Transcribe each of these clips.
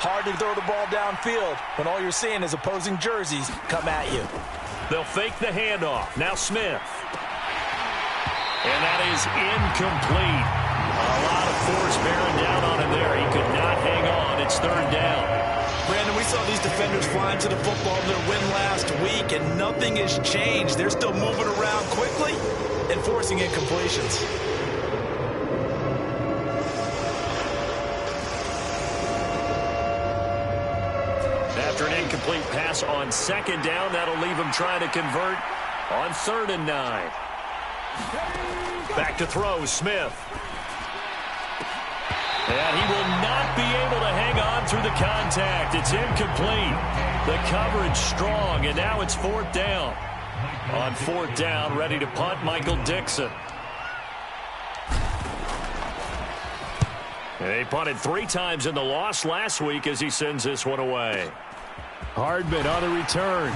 Hard to throw the ball downfield when all you're seeing is opposing jerseys come at you. They'll fake the handoff. Now Smith. And that is incomplete. A lot of force bearing down on him there. He could not hang on. It's third down. Brandon, we saw these defenders flying to the football in their win last week, and nothing has changed. They're still moving around quickly and forcing incompletions. After an incomplete pass on second down, that'll leave him trying to convert on 3rd and 9. Back to throw, Smith. And he will not be able to hang on through the contact. It's incomplete. The coverage strong, and now it's 4th down. On 4th down, ready to punt, Michael Dixon. They punted 3 times in the loss last week as he sends this one away. Hardman on the return.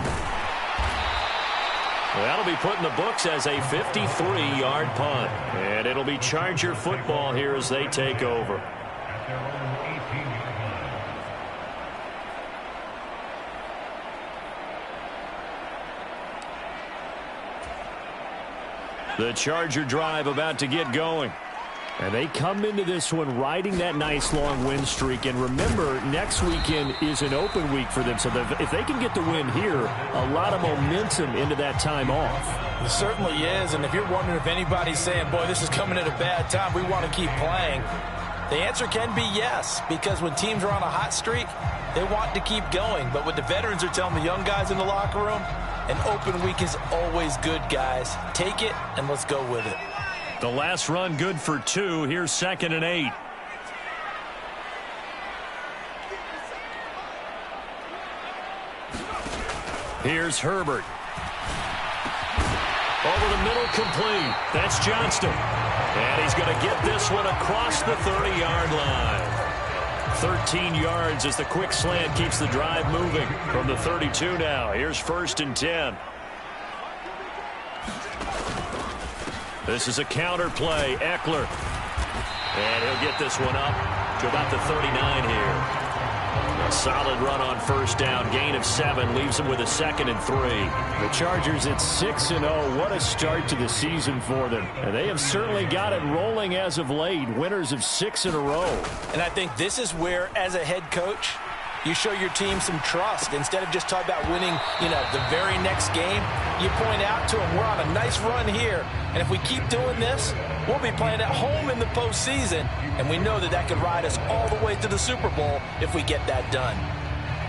That'll be put in the books as a 53-yard punt. And it'll be Charger football here as they take over. The Charger drive about to get going. And they come into this one riding that nice long win streak. And remember, next weekend is an open week for them. So if they can get the win here, a lot of momentum into that time off. It certainly is. And if you're wondering if anybody's saying, boy, this is coming at a bad time, we want to keep playing, the answer can be yes. Because when teams are on a hot streak, they want to keep going. But what the veterans are telling the young guys in the locker room, an open week is always good, guys. Take it and let's go with it. The last run good for 2. Here's 2nd and 8. Here's Herbert. Over the middle, complete. That's Johnston. And he's going to get this one across the 30-yard line. 13 yards as the quick slant keeps the drive moving from the 32 now. Here's 1st and 10. This is a counter play. Eckler. And he'll get this one up to about the 39 here. A solid run on 1st down. Gain of 7 leaves him with a 2nd and 3. The Chargers at 6-0. What a start to the season for them. And they have certainly got it rolling as of late. Winners of 6 in a row. And I think this is where, as a head coach, you show your team some trust. Instead of just talking about winning, the very next game, you point out to them, we're on a nice run here. And if we keep doing this, we'll be playing at home in the postseason. And we know that could ride us all the way to the Super Bowl if we get that done.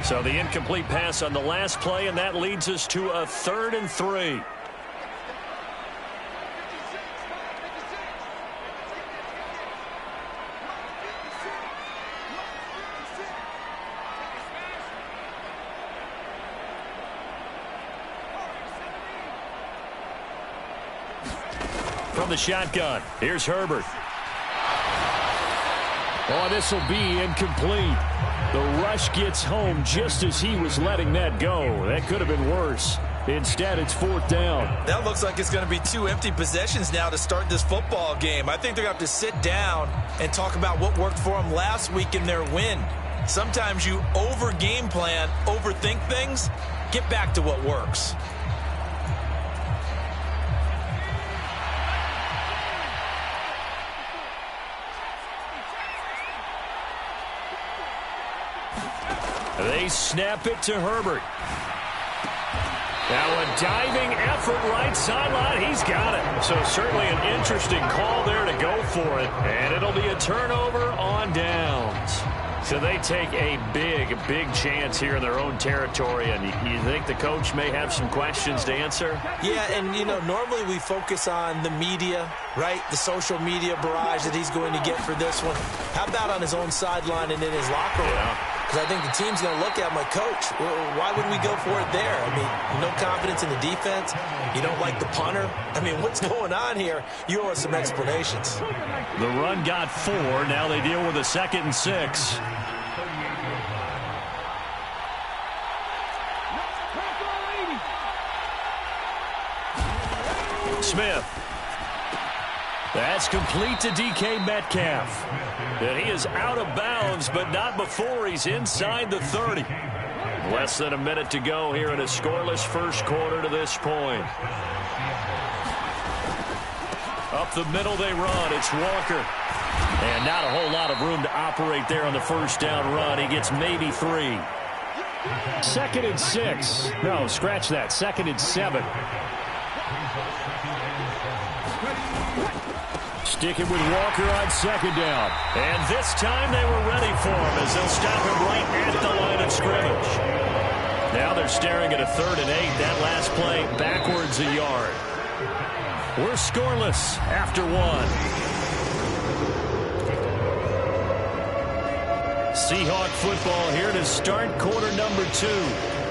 So the incomplete pass on the last play, and that leads us to a 3rd and 3. From the shotgun, here's Herbert. Oh, this will be incomplete. The rush gets home just as he was letting that go. That could have been worse. Instead, it's 4th down. That looks like it's going to be 2 empty possessions now to start this football game. I think they're going to have to sit down and talk about what worked for them last week in their win. Sometimes you over-game plan, overthink things. Get back to what works. They snap it to Herbert. Now a diving effort right sideline. He's got it. So certainly an interesting call there to go for it. And it'll be a turnover on downs. So they take a big chance here in their own territory. And you think the coach may have some questions to answer? Yeah, and, normally we focus on the media, right? The social media barrage that he's going to get for this one. How about on his own sideline and in his locker room? Yeah. Because I think the team's going to look at him like, Coach, why would we go for it there? I mean, no confidence in the defense. You don't like the punter. I mean, what's going on here? You owe us some explanations. The run got 4. Now they deal with a 2nd and 6. Smith. That's complete to DK Metcalf. And he is out of bounds, but not before he's inside the 30. Less than a minute to go here in a scoreless first quarter to this point. Up the middle they run. It's Walker. And not a whole lot of room to operate there on the first down run. He gets maybe 3. 2nd and 6. No, scratch that. 2nd and 7. Sticking with Walker on 2nd down. And this time they were ready for him as they'll stop him right at the line of scrimmage. Now they're staring at a 3rd and 8. That last play backwards a yard. We're scoreless after 1. Seahawk football here to start quarter number 2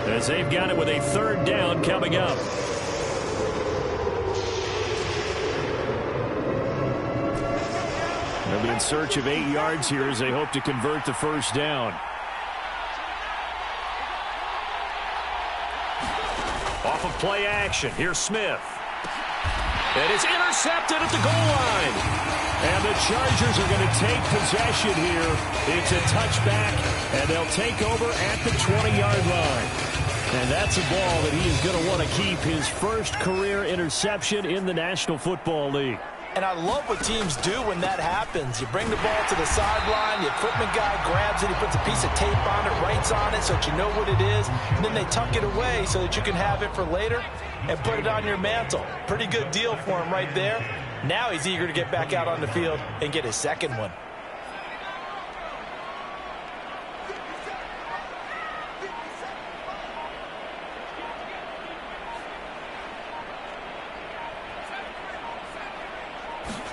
as they've got it with a 3rd down coming up. They'll be in search of 8 yards here as they hope to convert the first down. Off of play action, here's Smith. It is intercepted at the goal line. And the Chargers are going to take possession here. It's a touchback, and they'll take over at the 20-yard line. And that's a ball that he is going to want to keep, his first career interception in the National Football League. And I love what teams do when that happens. You bring the ball to the sideline, the equipment guy grabs it, he puts a piece of tape on it, writes on it so that you know what it is, and then they tuck it away so that you can have it for later and put it on your mantle. Pretty good deal for him right there. Now he's eager to get back out on the field and get his second one.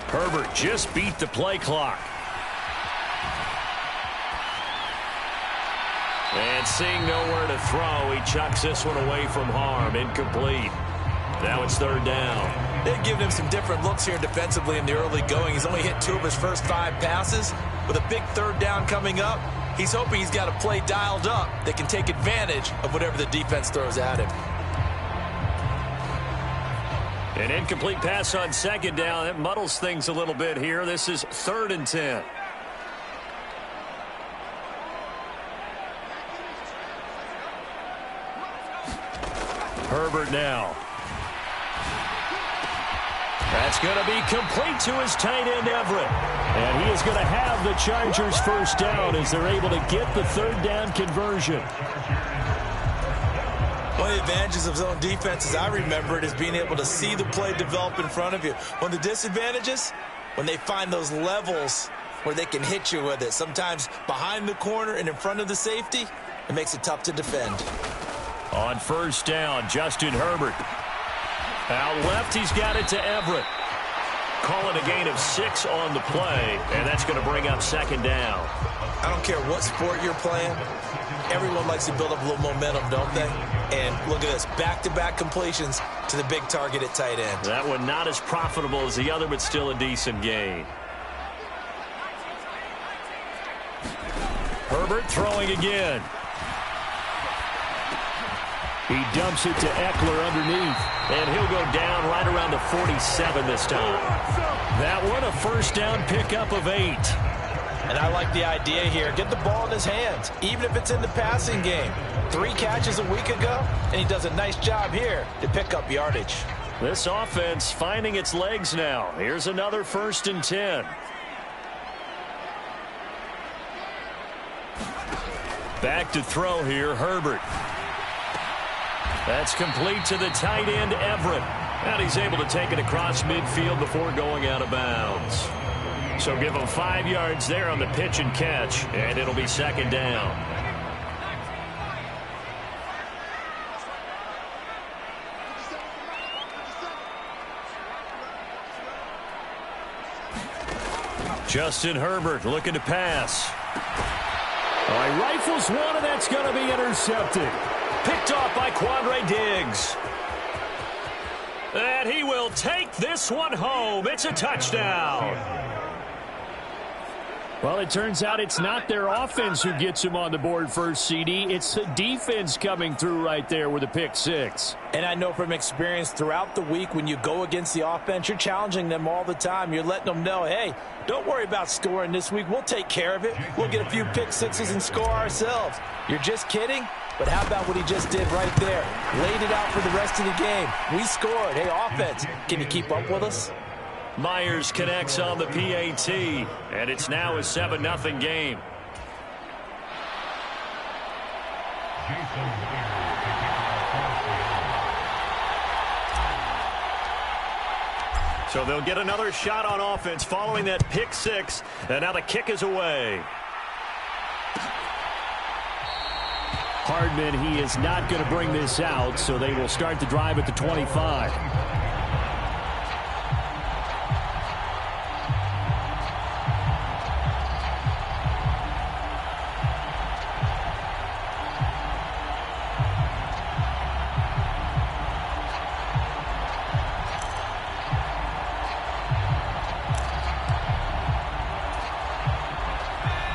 Herbert just beat the play clock. And seeing nowhere to throw, he chucks this one away from harm. Incomplete. Now it's 3rd down. They've given him some different looks here defensively in the early going. He's only hit 2 of his first 5 passes. With a big 3rd down coming up, he's hoping he's got a play dialed up that can take advantage of whatever the defense throws at him. An incomplete pass on 2nd down. That muddles things a little bit here. This is 3rd and 10. Herbert now. That's going to be complete to his tight end, Everett. And he is going to have the Chargers first down as they're able to get the 3rd down conversion. One of the advantages of zone defense, as I remember it, is being able to see the play develop in front of you. One of the disadvantages, when they find those levels where they can hit you with it, sometimes behind the corner and in front of the safety, it makes it tough to defend. On first down, Justin Herbert. Out left, he's got it to Everett. Calling a gain of 6 on the play, and that's going to bring up 2nd down. I don't care what sport you're playing. Everyone likes to build up a little momentum, don't they? And look at this, back-to-back completions to the big target at tight end. That one not as profitable as the other, but still a decent gain. Herbert throwing again. He dumps it to Eckler underneath, and he'll go down right around the 47 this time. That one, a first down pickup of 8. And I like the idea here. Get the ball in his hands, even if it's in the passing game. 3 catches a week ago, and he does a nice job here to pick up yardage. This offense finding its legs now. Here's another 1st and 10. Back to throw here, Herbert. That's complete to the tight end, Everett. And he's able to take it across midfield before going out of bounds. So give him 5 yards there on the pitch and catch, and it'll be 2nd down. Justin Herbert looking to pass. All right, rifles one, and that's going to be intercepted. Picked off by Quandre Diggs. And he will take this one home. It's a touchdown. Well, it turns out it's not their offense who gets him on the board first, CD. It's the defense coming through right there with a pick six. And I know from experience throughout the week, when you go against the offense, you're challenging them all the time. You're letting them know, hey, don't worry about scoring this week. We'll take care of it. We'll get a few pick sixes and score ourselves. You're just kidding? But how about what he just did right there? Laid it out for the rest of the game. We scored. Hey, offense, can you keep up with us? Myers connects on the PAT, and it's now a 7-0 game. So they'll get another shot on offense following that pick six, and now the kick is away. Hardman, he is not going to bring this out, so they will start the drive at the 25.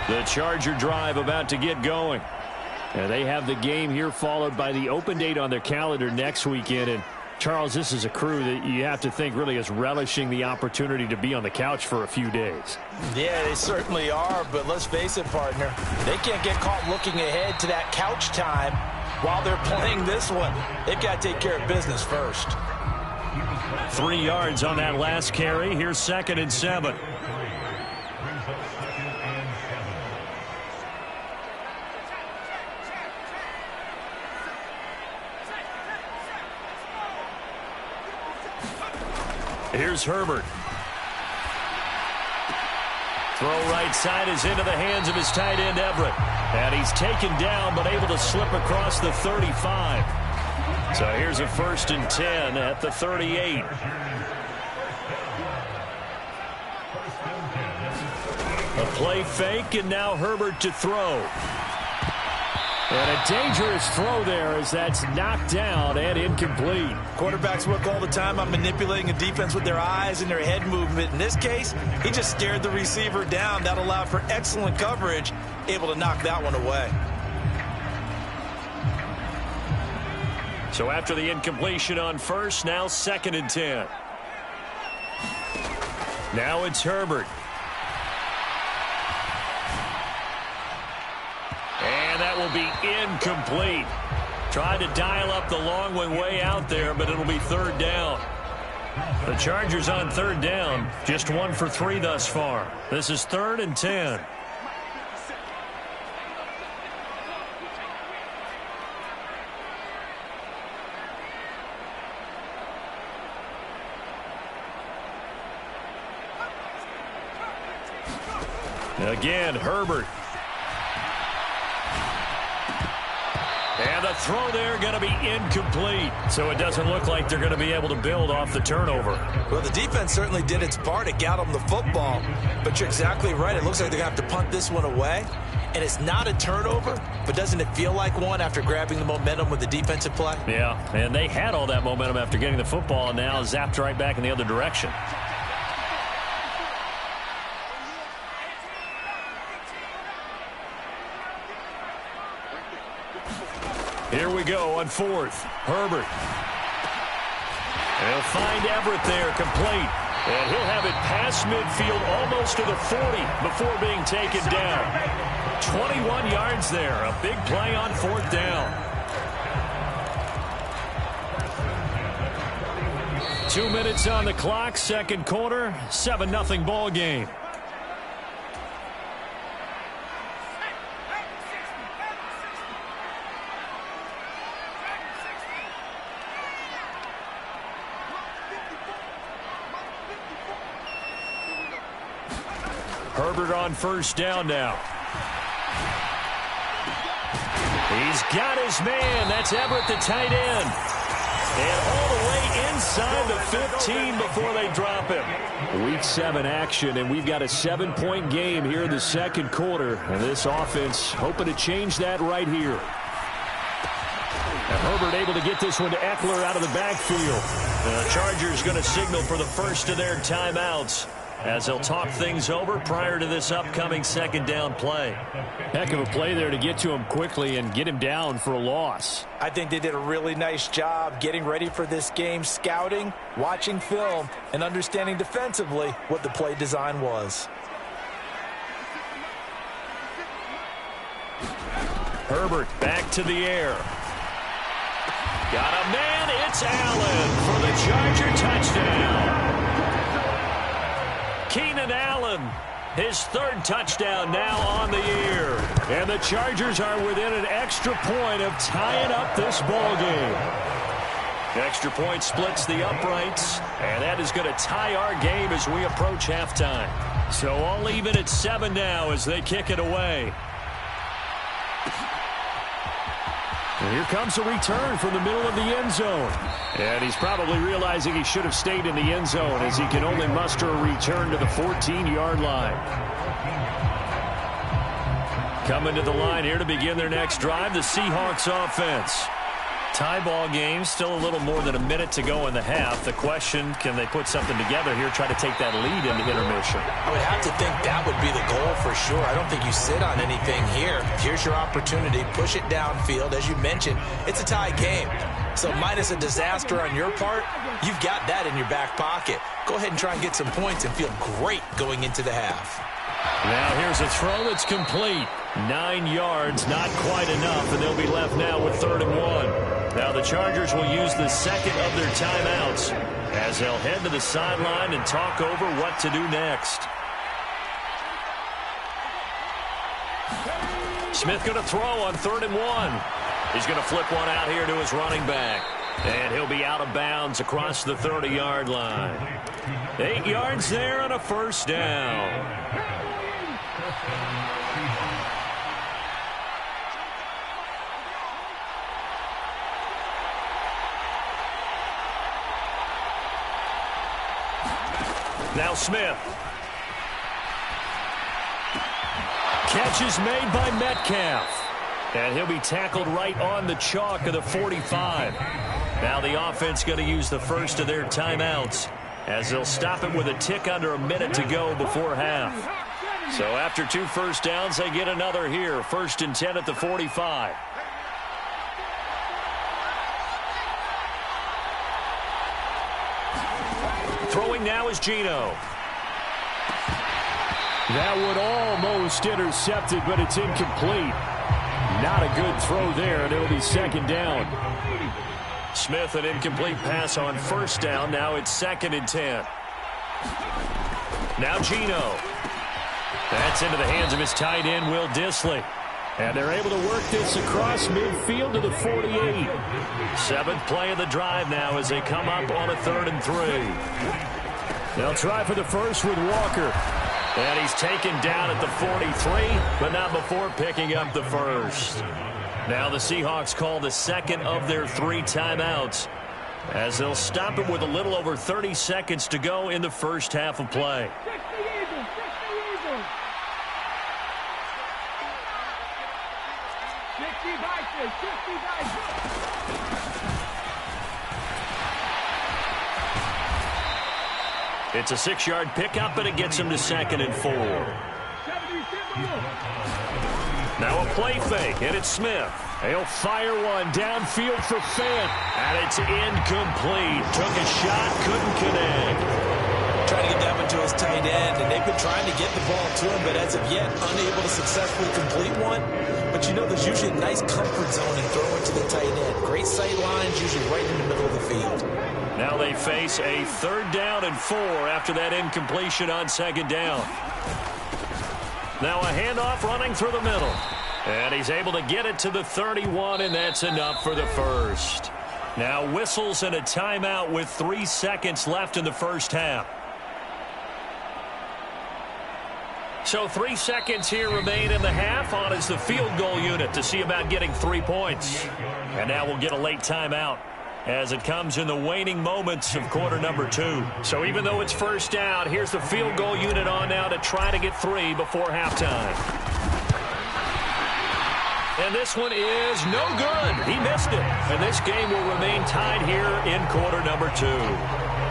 The Charger drive about to get going. And they have the game here followed by the open date on their calendar next weekend. And, Charles, this is a crew that you have to think really is relishing the opportunity to be on the couch for a few days. Yeah, they certainly are. But let's face it, partner, they can't get caught looking ahead to that couch time while they're playing this one. They've got to take care of business first. 3 yards on that last carry. Here's 2nd and 7. Here's Herbert. Throw right side is into the hands of his tight end, Everett. And he's taken down, but able to slip across the 35. So here's a 1st and 10 at the 38. A play fake, and now Herbert to throw. And a dangerous throw there as that's knocked down and incomplete. Quarterbacks work all the time on manipulating a defense with their eyes and their head movement. In this case, he just stared the receiver down. That allowed for excellent coverage, able to knock that one away. So after the incompletion on first, now 2nd and 10. Now it's Herbert. And that will be incomplete. Tried to dial up the long way out there, but it'll be 3rd down. The Chargers on 3rd down, just 1 for 3 thus far. This is 3rd and 10. Again, Herbert. And the throw there going to be incomplete. So it doesn't look like they're going to be able to build off the turnover. Well, the defense certainly did its part to get them the football. But you're exactly right. It looks like they're going to have to punt this one away. And it's not a turnover, but doesn't it feel like one after grabbing the momentum with the defensive play? Yeah, and they had all that momentum after getting the football, and now zapped right back in the other direction. Here we go on 4th. Herbert. They'll find Everett there, complete. And he'll have it past midfield almost to the 40 before being taken down. 21 yards there. A big play on 4th down. 2 minutes on the clock, 2nd quarter, 7-0 ball game. Herbert on 1st down now. He's got his man. That's Everett, the tight end. And all the way inside the 15 before they drop him. Week 7 action, and we've got a 7-point game here in the 2nd quarter. And this offense hoping to change that right here. And Herbert able to get this one to Eckler out of the backfield. The Chargers going to signal for the first of their timeouts. as they'll talk things over prior to this upcoming second down play. Heck of a play there to get to him quickly and get him down for a loss. I think they did a really nice job getting ready for this game, scouting, watching film, and understanding defensively what the play design was. Herbert back to the air. Got a man. It's Allen for the Charger touchdown. Keenan Allen, his third touchdown now on the year. And the Chargers are within an extra point of tying up this ball game. Extra point splits the uprights, and that is going to tie our game as we approach halftime. So all even at 7 now as they kick it away. And here comes a return from the middle of the end zone. And he's probably realizing he should have stayed in the end zone as he can only muster a return to the 14-yard line. Coming to the line here to begin their next drive, the Seahawks offense. Tie ball game, still a little more than a minute to go in the half. The question, can they put something together here, try to take that lead into intermission? I would have to think that would be the goal for sure. I don't think you sit on anything here. Here's your opportunity. Push it downfield. As you mentioned, it's a tie game. So minus a disaster on your part, you've got that in your back pocket. Go ahead and try and get some points and feel great going into the half. Now here's a throw that's complete. 9 yards, not quite enough, and they'll be left now with 3rd and 1. Now the Chargers will use the second of their timeouts as they'll head to the sideline and talk over what to do next. Smith going to throw on 3rd and 1. He's going to flip one out here to his running back. And he'll be out of bounds across the 30-yard line. 8 yards there on a first down. Now Smith. Catch is made by Metcalf. And he'll be tackled right on the chalk of the 45. Now the offense going to use the first of their timeouts as they'll stop it with a tick under a minute to go before half. So after 2 first downs, they get another here. 1st and 10 at the 45. Throwing now is Geno. That would almost intercept it, but it's incomplete. Not a good throw there, and it'll be 2nd down. Smith, an incomplete pass on 1st down. Now it's 2nd and 10. Now Geno. That's into the hands of his tight end, Will Dissly. And they're able to work this across midfield to the 48. 7th play of the drive now as they come up on a 3rd and 3. They'll try for the first with Walker. And he's taken down at the 43, but not before picking up the first. Now the Seahawks call the second of their 3 timeouts as they'll stop it with a little over 30 seconds to go in the first half of play. It's a 6-yard pickup, and it gets him to 2nd and 4. Now a play fake, and it's Smith. He'll fire one downfield for Fant, and it's incomplete. Took a shot, couldn't connect. Trying to get that one to his tight end, and they've been trying to get the ball to him, but as of yet, unable to successfully complete one. But you know, there's usually a nice comfort zone in throwing to the tight end. Great sight lines, usually right in the middle of the field. Now they face a 3rd down and 4 after that incompletion on 2nd down. Now a handoff running through the middle. And he's able to get it to the 31, and that's enough for the first. Now whistles and a timeout with 3 seconds left in the first half. So 3 seconds here remain in the half. On is the field goal unit to see about getting 3 points. And now we'll get a late timeout as it comes in the waning moments of quarter number 2. So even though it's first down, here's the field goal unit on now to try to get 3 before halftime. And this one is no good. He missed it. And this game will remain tied here in quarter number 2.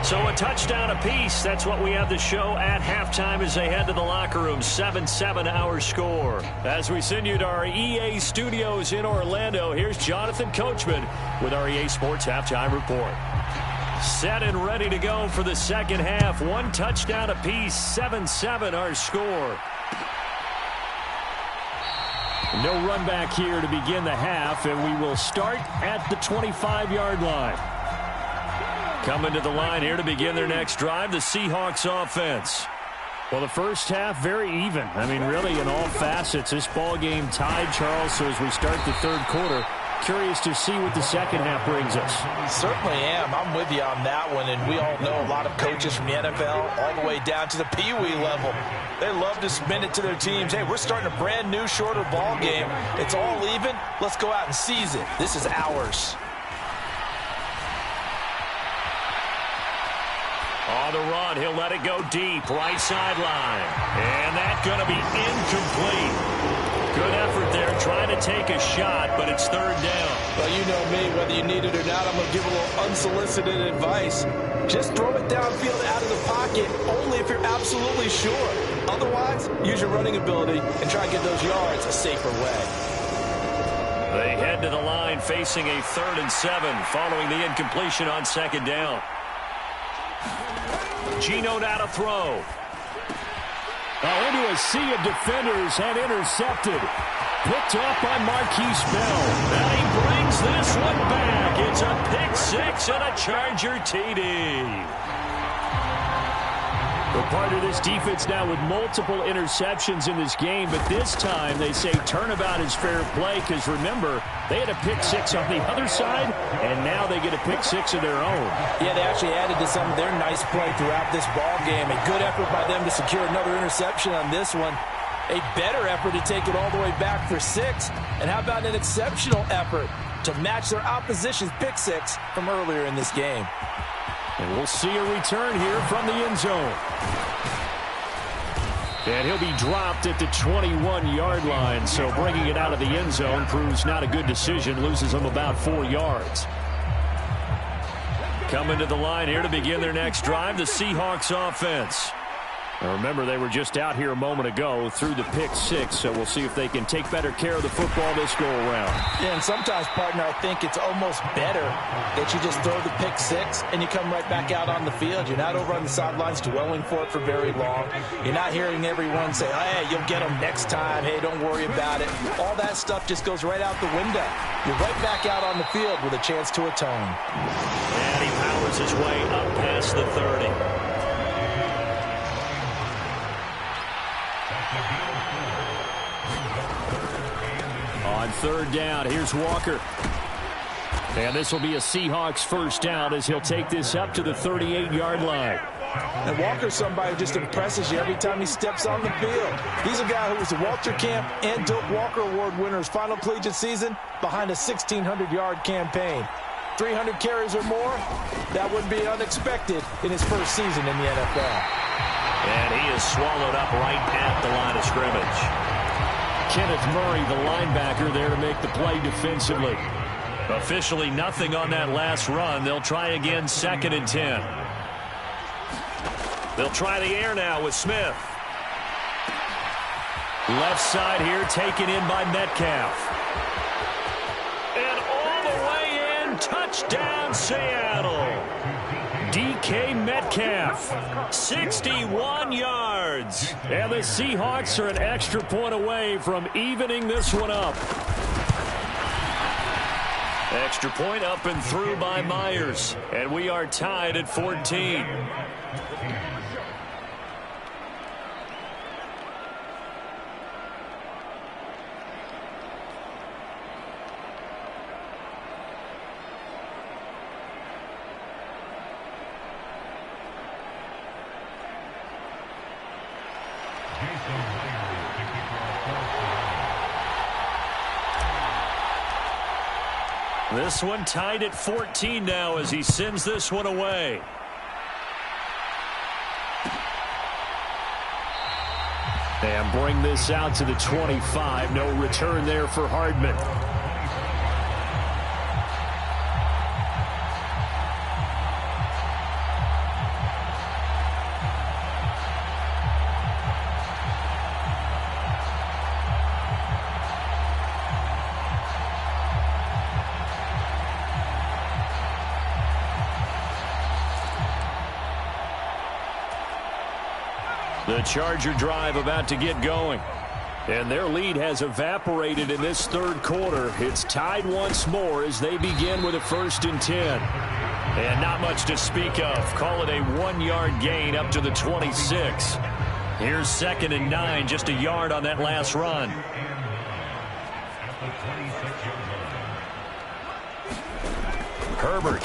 So a touchdown apiece. That's what we have to show at halftime as they head to the locker room. 7-7 our score. As we send you to our EA studios in Orlando, here's Jonathan Coachman with our EA Sports Halftime Report. Set and ready to go for the second half. One touchdown apiece. 7-7 our score. No run back here to begin the half, and we will start at the 25-yard line. Coming to the line here to begin their next drive, the Seahawks offense. Well, the first half, very even. I mean, really, in all facets, this ball game tied, Charles. So as we start the third quarter, curious to see what the second half brings us. Certainly am. I'm with you on that one. And we all know a lot of coaches from the NFL all the way down to the Pee-wee level. They love to spin it to their teams. Hey, we're starting a brand new, shorter ball game. It's all even. Let's go out and seize it. This is ours. On the run, he'll let it go deep, right sideline. And that's going to be incomplete. Good effort there, trying to take a shot, but it's third down. Well, you know me, whether you need it or not, I'm going to give a little unsolicited advice. Just throw it downfield out of the pocket, only if you're absolutely sure. Otherwise, use your running ability and try to get those yards a safer way. They head to the line facing a 3rd and 7 following the incompletion on second down. Geno now to throw. Into a sea of defenders and intercepted. Picked up by Marquise Bell. And he brings this one back. It's a pick-6 and a Charger TD. We're part of this defense now with multiple interceptions in this game, but this time they say turnabout is fair play because, remember, they had a pick-6 on the other side, and now they get a pick-6 of their own. Yeah, they actually added to some of their nice play throughout this ball game. A good effort by them to secure another interception on this one. A better effort to take it all the way back for 6. And how about an exceptional effort to match their opposition's pick-6 from earlier in this game? And we'll see a return here from the end zone. And he'll be dropped at the 21-yard line, so bringing it out of the end zone proves not a good decision, loses them about 4 yards. Coming to the line here to begin their next drive, the Seahawks offense. Now remember, they were just out here a moment ago through the pick-6, so we'll see if they can take better care of the football this go-around. Yeah, and sometimes, partner, I think it's almost better that you just throw the pick-6 and you come right back out on the field. You're not over on the sidelines dwelling for it for very long. You're not hearing everyone say, hey, you'll get them next time. Hey, don't worry about it. All that stuff just goes right out the window. You're right back out on the field with a chance to atone. And he powers his way up past the 30. On third down, here's Walker. And this will be a Seahawks first down as he'll take this up to the 38-yard line. And Walker's somebody who just impresses you every time he steps on the field. He's a guy who was the Walter Camp and Doak Walker Award winner's final collegiate season behind a 1,600-yard campaign. 300 carries or more, that would be unexpected in his first season in the NFL. And he is swallowed up right at the line of scrimmage. Kenneth Murray, the linebacker, there to make the play defensively. Officially nothing on that last run. They'll try again 2nd and 10. They'll try the air now with Smith. Left side here taken in by Metcalf. And all the way in, touchdown Seattle. DK Metcalf, 61 yards. And the Seahawks are an extra point away from evening this one up. Extra point up and through by Myers. And we are tied at 14. This one tied at 14 now as he sends this one away. And bring this out to the 25. No return there for Hardman. The Charger drive about to get going. And their lead has evaporated in this third quarter. It's tied once more as they begin with a 1st and 10. And not much to speak of. Call it a 1-yard gain up to the 26. Here's 2nd and 9, just a yard on that last run. Herbert.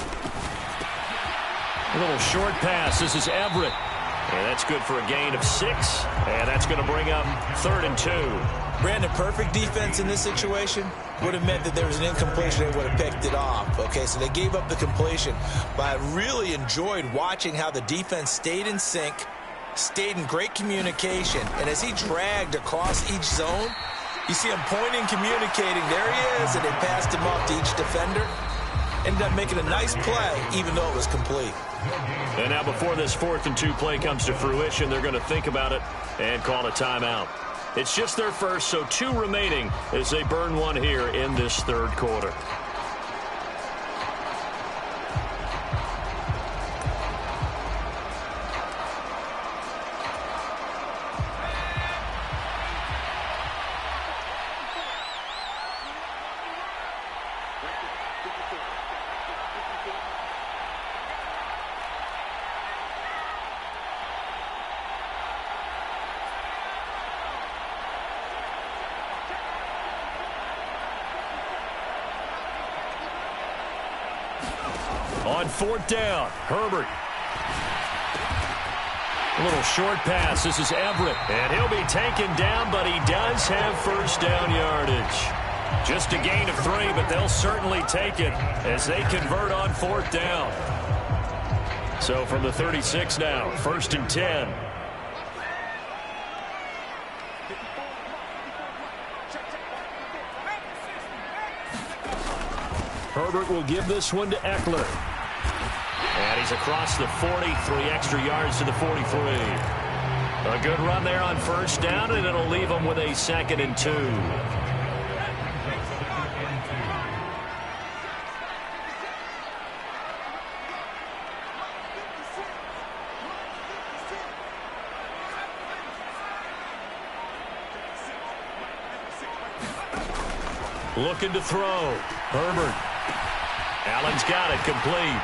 A little short pass. This is Everett. And that's good for a gain of 6. And that's going to bring up 3rd and 2. Brandon, perfect defense in this situation would have meant that there was an incompletion. They would have picked it off. Okay, so they gave up the completion. But I really enjoyed watching how the defense stayed in sync, stayed in great communication. And as he dragged across each zone, you see him pointing, communicating. There he is. And they passed him off to each defender. Ended up making a nice play, even though it was complete. And now before this 4th and 2 play comes to fruition, they're going to think about it and call a timeout. It's just their first, so 2 remaining as they burn one here in this third quarter. On 4th down, Herbert. A little short pass. This is Everett. And he'll be taken down, but he does have 1st down yardage. Just a gain of 3, but they'll certainly take it as they convert on 4th down. So from the 36 now, 1st and 10. Herbert will give this one to Eckler. And he's across the 40, 3 extra yards to the 43. A good run there on 1st down, and it'll leave them with a 2nd and 2. Looking to throw. Herbert. Allen's got it, complete.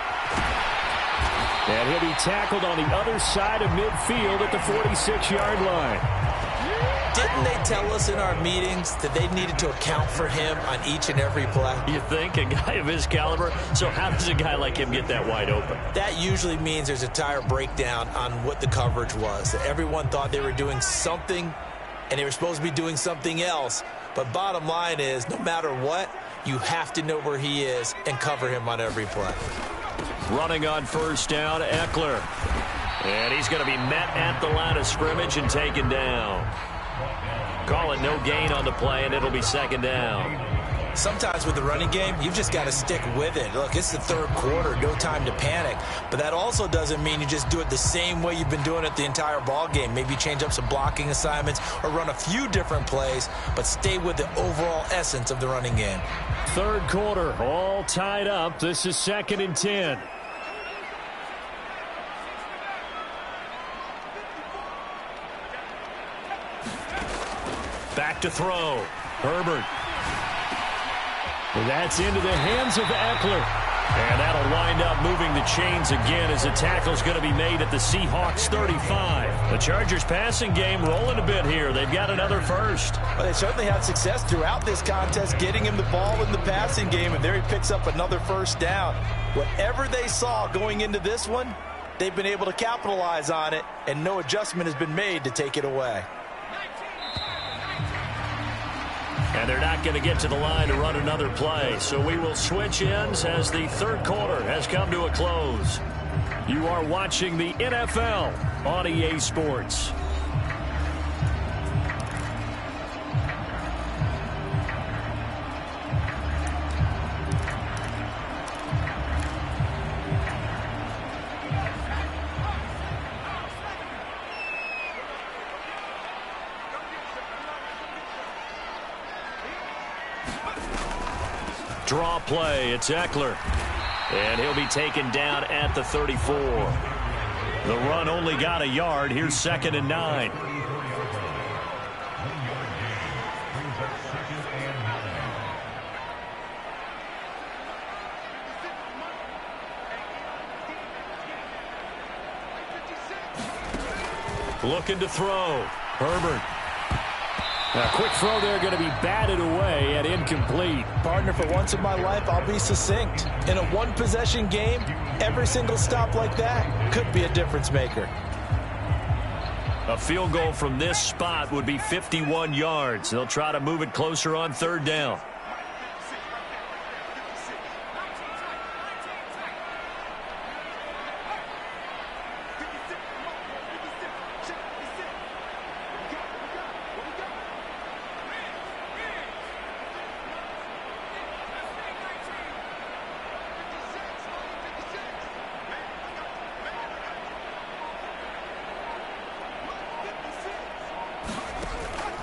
And he'll be tackled on the other side of midfield at the 46-yard line. Didn't they tell us in our meetings that they needed to account for him on each and every play? You think? A guy of his caliber? So how does a guy like him get that wide open? That usually means there's a tire breakdown on what the coverage was. That everyone thought they were doing something, and they were supposed to be doing something else. But bottom line is, no matter what, you have to know where he is and cover him on every play. Running on 1st down, Eckler. And he's going to be met at the line of scrimmage and taken down. Call it no gain on the play, and it'll be 2nd down. Sometimes with the running game, you've just got to stick with it. Look, it's the third quarter, no time to panic. But that also doesn't mean you just do it the same way you've been doing it the entire ball game. Maybe change up some blocking assignments or run a few different plays, but stay with the overall essence of the running game. Third quarter, all tied up. This is 2nd and 10. Back to throw. Herbert. And that's into the hands of Eckler. And that'll wind up moving the chains again as the tackle's going to be made at the Seahawks 35. The Chargers passing game rolling a bit here. They've got another first. Well, they certainly had success throughout this contest getting him the ball in the passing game, and there he picks up another 1st down. Whatever they saw going into this one, they've been able to capitalize on it, and no adjustment has been made to take it away. And they're not going to get to the line to run another play. So we will switch ends as the third quarter has come to a close. You are watching the NFL on EA Sports. Draw play, it's Eckler. And he'll be taken down at the 34. The run only got a yard. Here's 2nd and 9. Looking to throw. Herbert. A quick throw there, going to be batted away and incomplete. Partner, for once in my life, I'll be succinct. In a one-possession game, every single stop like that could be a difference maker. A field goal from this spot would be 51 yards. They'll try to move it closer on 3rd down.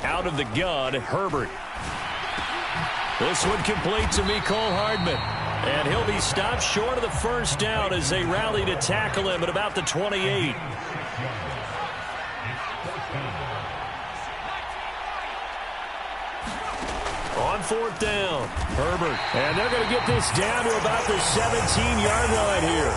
Out of the gun, Herbert. This one complete to Mecole Hardman. And he'll be stopped short of the 1st down as they rally to tackle him at about the 28. On 4th down, Herbert. And they're going to get this down to about the 17-yard line here.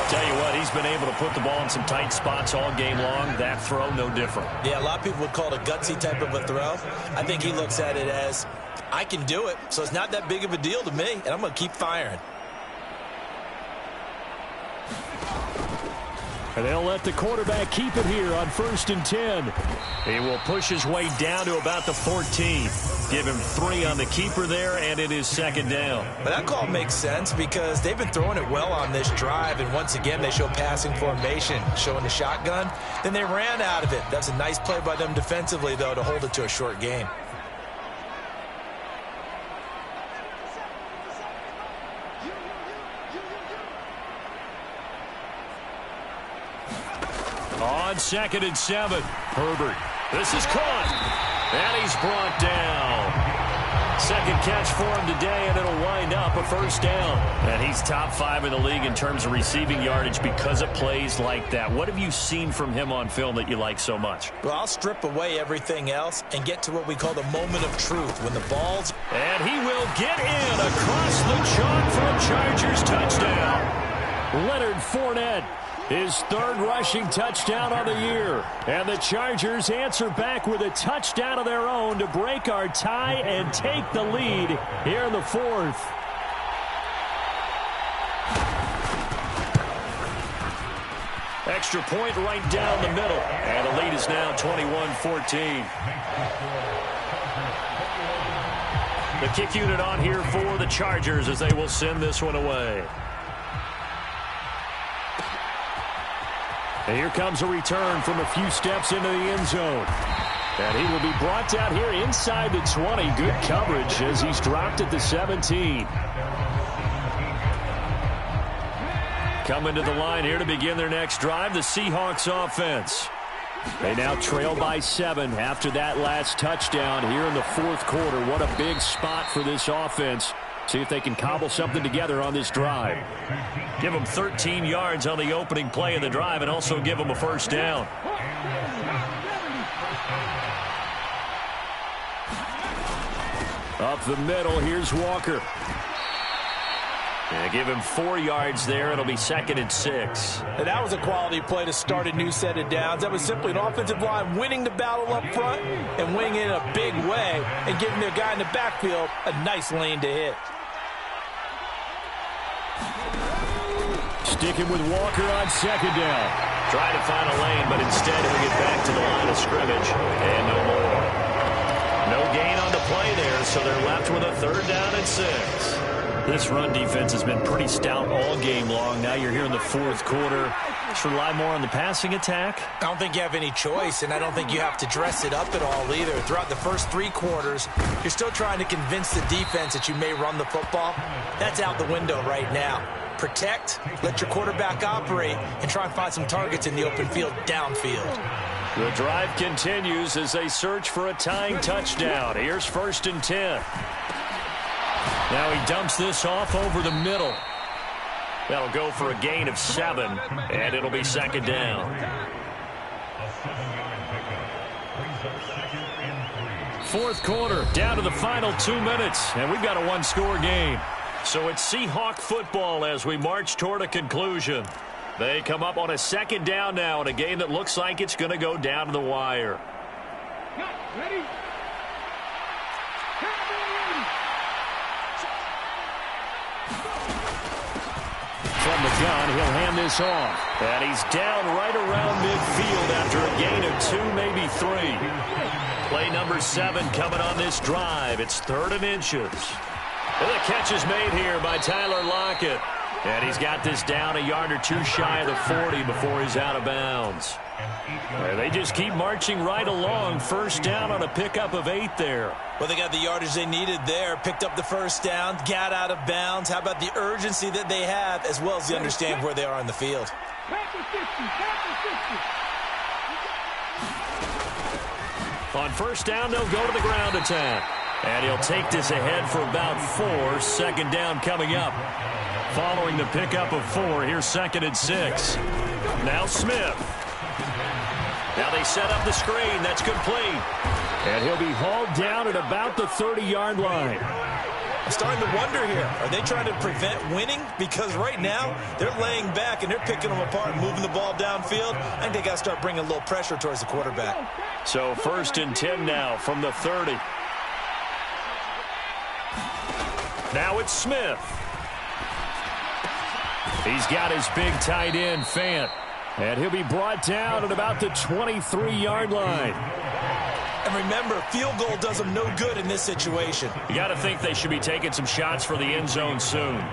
Tell you what, he's been able to put the ball in some tight spots all game long. That throw, no different. Yeah, a lot of people would call it a gutsy type of a throw. I think he looks at it as, I can do it, so it's not that big of a deal to me, and I'm going to keep firing. And they'll let the quarterback keep it here on 1st and 10. He will push his way down to about the 14. Give him 3 on the keeper there, and it is 2nd down. But that call makes sense because they've been throwing it well on this drive, and once again they show passing formation, showing the shotgun. Then they ran out of it. That's a nice play by them defensively, though, to hold it to a short game. On 2nd and 7, Herbert. This is caught, and he's brought down. 2nd catch for him today, and it'll wind up a 1st down. And he's top 5 in the league in terms of receiving yardage because of plays like that. What have you seen from him on film that you like so much? Well, I'll strip away everything else and get to what we call the moment of truth when the ball's... And he will get in across the chalk for a Chargers touchdown. Leonard Fournette. His 3rd rushing touchdown on the year. And the Chargers answer back with a touchdown of their own to break our tie and take the lead here in the 4th. Extra point right down the middle. And the lead is now 21-14. The kick unit on here for the Chargers as they will send this one away. And here comes a return from a few steps into the end zone. And he will be brought down here inside the 20. Good coverage as he's dropped at the 17. Coming to the line here to begin their next drive, the Seahawks offense. They now trail by 7 after that last touchdown here in the 4th quarter. What a big spot for this offense. See if they can cobble something together on this drive. Give them 13 yards on the opening play of the drive and also give them a 1st down. Up the middle, here's Walker. And give him 4 yards there. It'll be 2nd and 6. And that was a quality play to start a new set of downs. That was simply an offensive line winning the battle up front and winning in a big way and giving their guy in the backfield a nice lane to hit. Sticking with Walker on 2nd down. Trying to find a lane, but instead he'll get back to the line of scrimmage. And no more. No gain on the play there, so they're left with a 3rd down and 6. This run defense has been pretty stout all game long. Now you're here in the 4th quarter. Just rely more on the passing attack. I don't think you have any choice, and I don't think you have to dress it up at all either. Throughout the first 3 quarters, you're still trying to convince the defense that you may run the football. That's out the window right now. Protect, let your quarterback operate, and try and find some targets in the open field downfield. The drive continues as they search for a tying touchdown. Here's 1st and 10. Now he dumps this off over the middle. That'll go for a gain of 7, and it'll be second down. Fourth quarter, down to the final 2 minutes, and we've got a one-score game. So it's Seahawk football as we march toward a conclusion. They come up on a second down now in a game that looks like it's going to go down to the wire. Ready? From the gun, he'll hand this off. And he's down right around midfield after a gain of 2, maybe 3. Play number 7 coming on this drive. It's 3rd and inches. And the catch is made here by Tyler Lockett. And he's got this down a yard or 2 shy of the 40 before he's out of bounds. And they just keep marching right along. First down on a pickup of 8 there. Well, they got the yardage they needed there. Picked up the first down, got out of bounds. How about the urgency that they have, as well as the understanding where they are on the field? On first down, they'll go to the ground attack. And he'll take this ahead for about 4. Second down coming up. Following the pickup of 4, here's 2nd and 6. Now Smith. Now they set up the screen. That's complete. And he'll be hauled down at about the 30-yard line. I'm starting to wonder here. Are they trying to prevent winning? Because right now, they're laying back and they're picking them apart and moving the ball downfield. I think they got to start bringing a little pressure towards the quarterback. So 1st and 10 now from the 30. Now it's Smith. He's got his big tight end, Fant. And he'll be brought down at about the 23-yard line. And remember, field goal does them no good in this situation. You got to think they should be taking some shots for the end zone soon.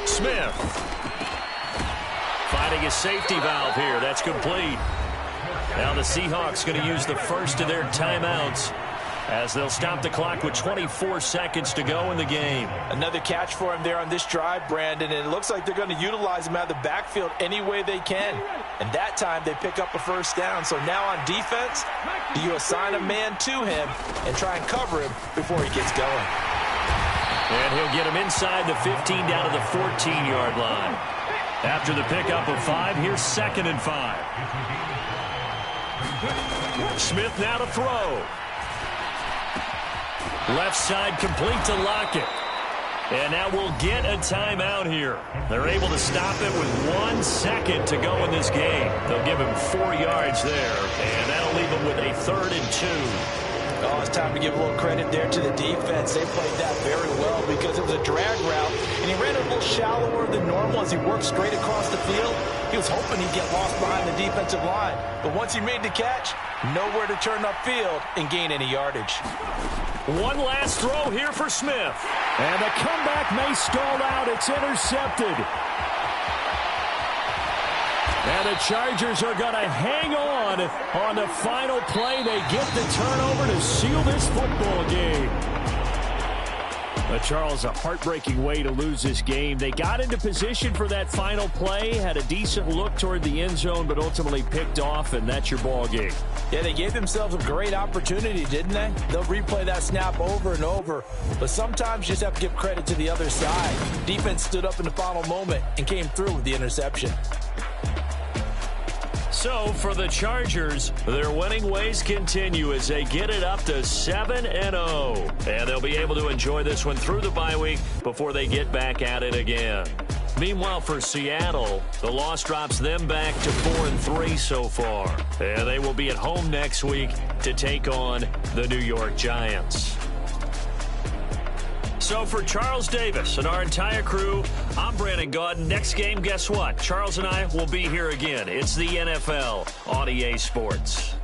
Smith. Finding a safety valve here. That's complete. Now the Seahawks going to use the first of their timeouts as they'll stop the clock with 24 seconds to go in the game. Another catch for him there on this drive, Brandon, and it looks like they're going to utilize him out of the backfield any way they can. And that time they pick up a first down. So now on defense, you assign a man to him and try and cover him before he gets going. And he'll get him inside the 15 down to the 14-yard line. After the pickup of 5, here's 2nd and 5. Smith now to throw. Left side complete to Lockett. And now we'll get a timeout here. They're able to stop it with 1 second to go in this game. They'll give him 4 yards there, and that'll leave him with a 3rd and 2. Oh, it's time to give a little credit there to the defense. They played that very well because it was a drag route, and he ran it a little shallower than normal as he worked straight across the field. He was hoping he'd get lost behind the defensive line, but once he made the catch, nowhere to turn upfield and gain any yardage. One last throw here for Smith. And the comeback may stall out. It's intercepted. And the Chargers are going to hang on the final play. They get the turnover to seal this football game. But Charles, a heartbreaking way to lose this game. They got into position for that final play, had a decent look toward the end zone, but ultimately picked off, and that's your ball game. Yeah, they gave themselves a great opportunity, didn't they? They'll replay that snap over and over, but sometimes you just have to give credit to the other side. Defense stood up in the final moment and came through with the interception. So for the Chargers, their winning ways continue as they get it up to 7-0. And they'll be able to enjoy this one through the bye week before they get back at it again. Meanwhile, for Seattle, the loss drops them back to 4-3 so far. And they will be at home next week to take on the New York Giants. So for Charles Davis and our entire crew, I'm Brandon Gaudin. Next game, guess what? Charles and I will be here again. It's the NFL on EA Sports.